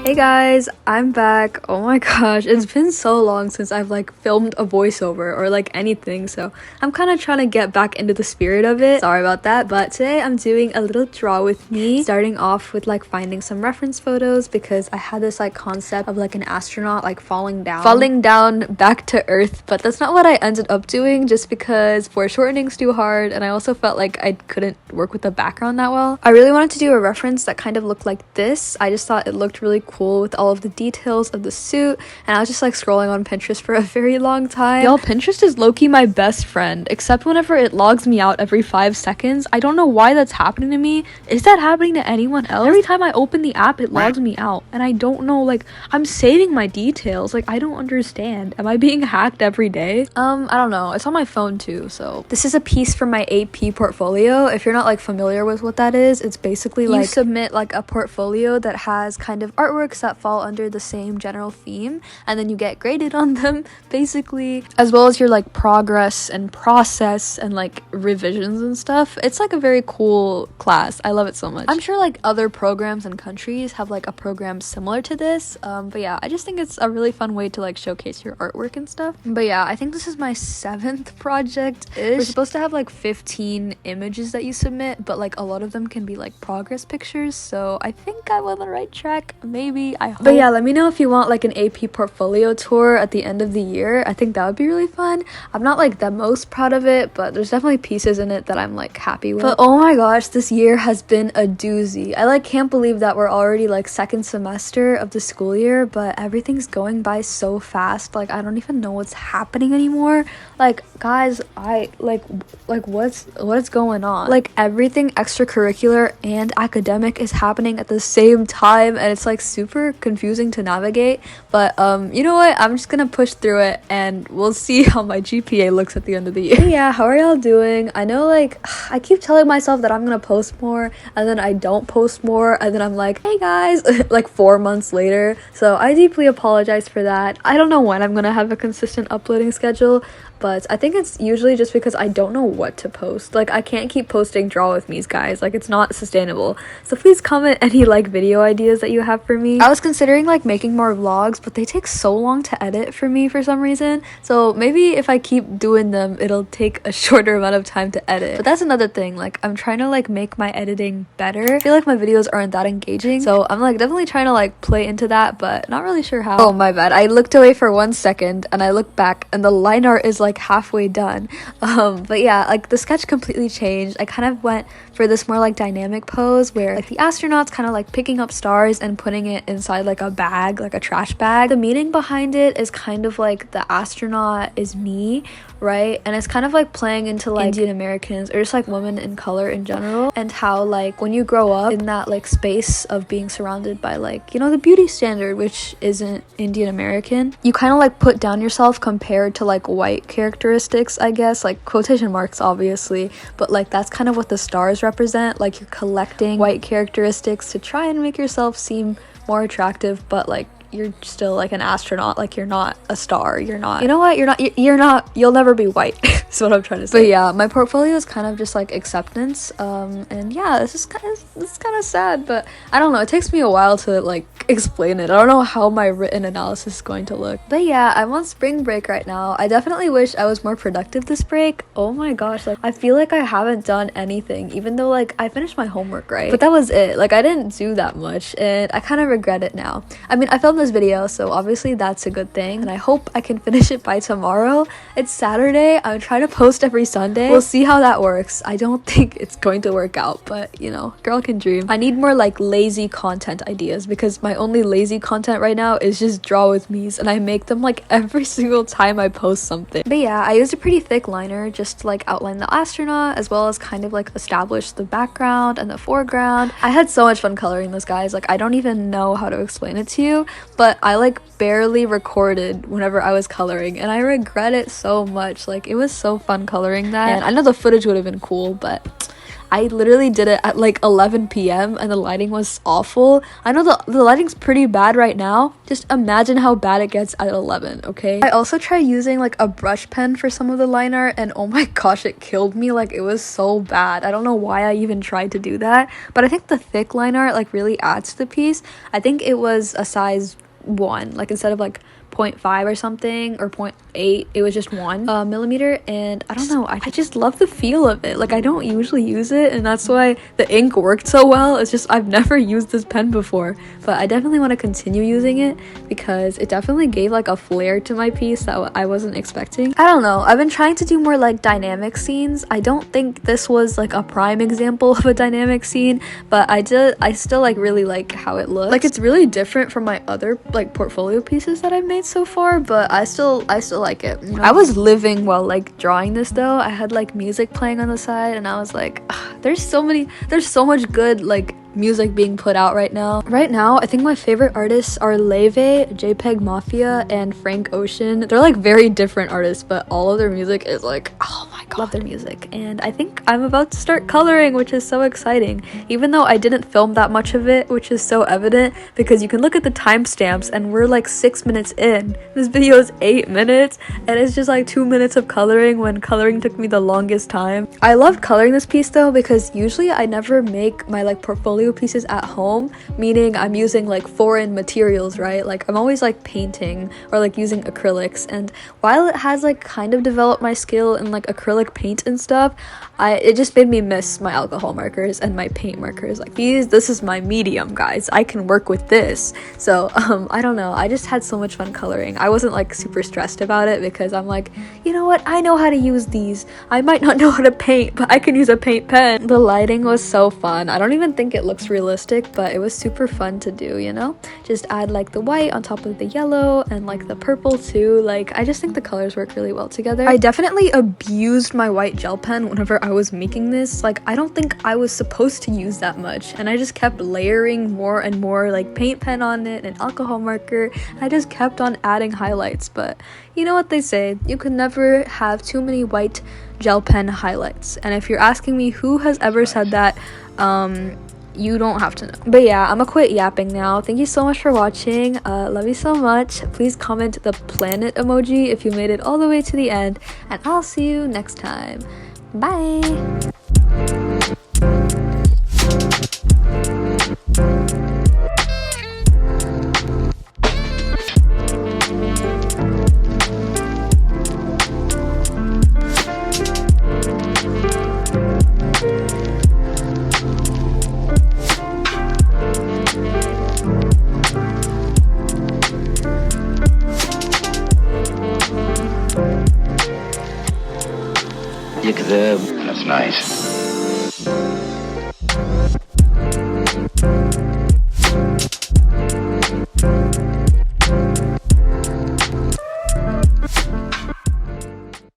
Hey guys, I'm back. Oh my gosh, it's been so long since I've like filmed a voiceover or like anything, so I'm kind of trying to get back into the spirit of it. Sorry about that, but today I'm doing a little draw with me, starting off with like finding some reference photos because I had this like concept of like an astronaut like falling down back to Earth, but that's not what I ended up doing just because foreshortening's too hard and I also felt like I couldn't work with the background that well. I really wanted to do a reference that kind of looked like this. I just thought it looked really cool with all of the details of the suit, and I was just like scrolling on Pinterest for a very long time. Y'all, Pinterest is low-key my best friend, except whenever it logs me out every 5 seconds. I don't know why that's happening to me. Is that happening to anyone else? Every time I open the app, it logs me out, and I don't know, like, I'm saving my details. Like, I don't understand. Am I being hacked every day? I don't know. It's on my phone too, so. This is a piece from my AP portfolio. If you're not like familiar with what that is, it's basically like you submit like a portfolio that has kind of artwork that fall under the same general theme, and then you get graded on them basically, as well as your like progress and process and like revisions and stuff. It's like a very cool class. I love it so much. I'm sure like other programs and countries have like a program similar to this, but yeah, I just think it's a really fun way to like showcase your artwork and stuff. But yeah, I think this is my 7th project-ish. We're supposed to have like 15 images that you submit, but like a lot of them can be like progress pictures, so I think I'm on the right track, maybe. I hope. But yeah, let me know if you want like an AP portfolio tour at the end of the year. I think that would be really fun. I'm not like the most proud of it, but there's definitely pieces in it that I'm like happy with. But oh my gosh, this year has been a doozy. I like can't believe that we're already like 2nd semester of the school year, but everything's going by so fast. Like I don't even know what's happening anymore. Like guys, I like what's going on? Like everything extracurricular and academic is happening at the same time, and it's like super confusing to navigate, but you know what, I'm just gonna push through it and we'll see how my GPA looks at the end of the year. Yeah, how are y'all doing? I know like I keep telling myself that I'm gonna post more and then I don't post more, and then I'm like, hey guys, like 4 months later, so I deeply apologize for that. I don't know when I'm gonna have a consistent uploading schedule, but I think it's usually just because I don't know what to post. Like I can't keep posting draw with me's, guys. Like it's not sustainable. So please comment any like video ideas that you have for me. I was considering like making more vlogs, but they take so long to edit for me for some reason. So maybe if I keep doing them, it'll take a shorter amount of time to edit. But that's another thing. Like I'm trying to like make my editing better. I feel like my videos aren't that engaging, so I'm like definitely trying to like play into that, but not really sure how. Oh my bad. I looked away for 1 second and I looked back and the line art is like halfway done. But yeah, like the sketch completely changed. I kind of went for this more like dynamic pose where like the astronaut's kind of like picking up stars and putting it inside like a bag, like a trash bag. The meaning behind it is kind of like the astronaut is me, right? And it's kind of like playing into like Indian Americans or just like women in color in general, and how like when you grow up in that like space of being surrounded by like, you know, the beauty standard, which isn't Indian American, you kind of like put down yourself compared to like white characteristics, I guess, like quotation marks obviously, but like that's kind of what the stars represent. Like you're collecting white characteristics to try and make yourself seem more attractive, but like you're still like an astronaut. Like you're not a star. You're not, you know what, you'll never be white. Is what I'm trying to say. But yeah, my portfolio is kind of just like acceptance, and yeah, this is kind of sad, but I don't know, it takes me a while to like explain it. I don't know how my written analysis is going to look. But yeah, I'm on spring break right now. I definitely wish I was more productive this break. Oh my gosh, like I feel like I haven't done anything, even though like I finished my homework, right? But that was it. Like I didn't do that much and I kind of regret it now. I mean, I filmed this video, so obviously that's a good thing, and I hope I can finish it by tomorrow. It's Saturday. I'm trying to post every Sunday. We'll see how that works. I don't think it's going to work out, but you know, girl can dream. I need more like lazy content ideas because my only lazy content right now is just draw with me's, and I make them like every single time I post something. But yeah, I used a pretty thick liner just to like outline the astronaut as well as kind of like establish the background and the foreground. I had so much fun coloring this, guys. Like I don't even know how to explain it to you, but I like barely recorded whenever I was coloring, and I regret it so much. Like it was so fun coloring that, and I know the footage would have been cool, but I literally did it at like 11 p.m. and the lighting was awful. I know the lighting's pretty bad right now. Just imagine how bad it gets at 11, okay? I also tried using like a brush pen for some of the line art, and oh my gosh, it killed me. Like, it was so bad. I don't know why I even tried to do that, but I think the thick line art like really adds to the piece. I think it was a size 1, like instead of like 0.5 or something, or 0.8, it was just 1 millimeter, and I don't know, I just love the feel of it. Like, I don't usually use it, and that's why the ink worked so well. It's just I've never used this pen before, but I definitely want to continue using it because it definitely gave like a flair to my piece that I wasn't expecting. I don't know, I've been trying to do more like dynamic scenes. I don't think this was like a prime example of a dynamic scene, but I still like really like how it looks. Like, it's really different from my other like portfolio pieces that I've made so far, but I still like it, you know? I was living while like drawing this though. I had like music playing on the side, and I was like, there's so much good like music being put out right now. I think my favorite artists are Leve, JPEG Mafia, and Frank Ocean. They're like very different artists, but all of their music is like, oh my god, love their music. And I think I'm about to start coloring, which is so exciting, even though I didn't film that much of it, which is so evident because you can look at the timestamps and we're like 6 minutes in. This video is 8 minutes and it's just like 2 minutes of coloring when coloring took me the longest time. I love coloring this piece though because usually I never make my like portfolio pieces at home, meaning I'm using like foreign materials, right? Like, I'm always like painting or like using acrylics, and while it has like kind of developed my skill in like acrylic paint and stuff, it just made me miss my alcohol markers and my paint markers. Like, this is my medium, guys. I can work with this. So I don't know, I just had so much fun coloring. I wasn't like super stressed about it because I'm like, you know what, I know how to use these. I might not know how to paint, but I can use a paint pen. The lighting was so fun. I don't even think it looks realistic, but it was super fun to do, you know? Just add like the white on top of the yellow and like the purple too. Like, I just think the colors work really well together. I definitely abused my white gel pen whenever I was making this. Like, I don't think I was supposed to use that much, and I just kept layering more and more like paint pen on it and alcohol marker. I just kept on adding highlights, but you know what they say, you can never have too many white gel pen highlights. And if you're asking me who has ever said that, you don't have to know. But yeah, I'm gonna quit yapping now. Thank you so much for watching. Love you so much. Please comment the planet emoji if you made it all the way to the end, and I'll see you next time. Bye. يكذب. That's nice.